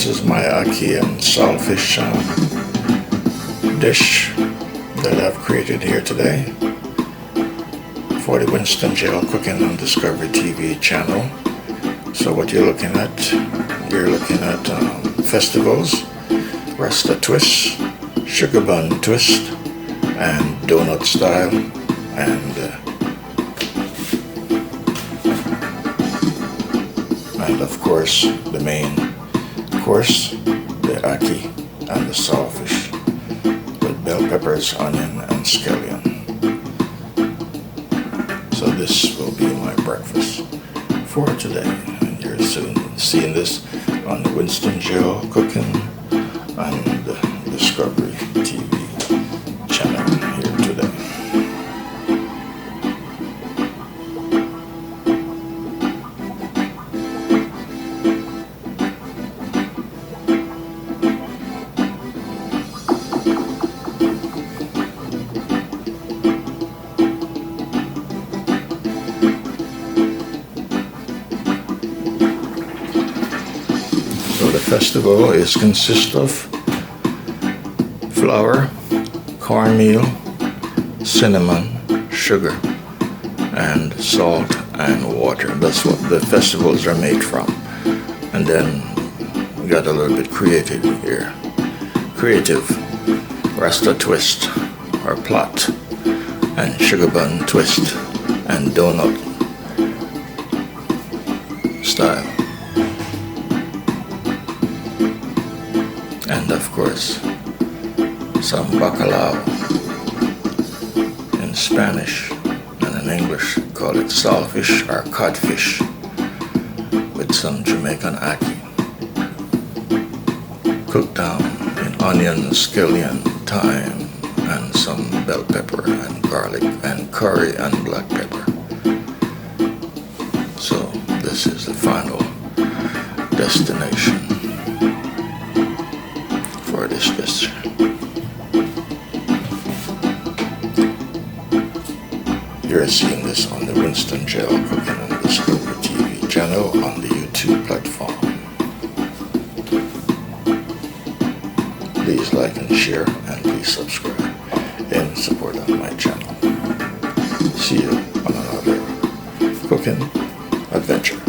is my Ackee and Saltfish dish that I've created here today for the Winston Jail Cooking on Discovery TV channel. So what you're looking at festivals, Rasta twist, sugar bun twist, and donut style, and of course the main course, the Ackee and the Saltfish with bell peppers, onion, and scallion. So this will be my breakfast for today, and you're soon seeing this on the Winston Jail Cooking and Discovery TV channel here today. So the festival consists of flour, cornmeal, cinnamon, sugar, and salt and water. That's what the festivals are made from. And then we got a little bit creative here. Creative Rasta twist or plot, and sugar bun twist and donut style. And of course, some bacalao in Spanish, and in English call it saltfish or codfish, with some Jamaican ackee, cooked down in onion, scallion, thyme, and some bell pepper and garlic and curry and black pepper. So this is the final destination for this dish. You're seeing this on the Winston Jail Cooking and Discovery TV channel on the YouTube platform. Please like and share, and please subscribe in support of my channel. See you on another cooking adventure.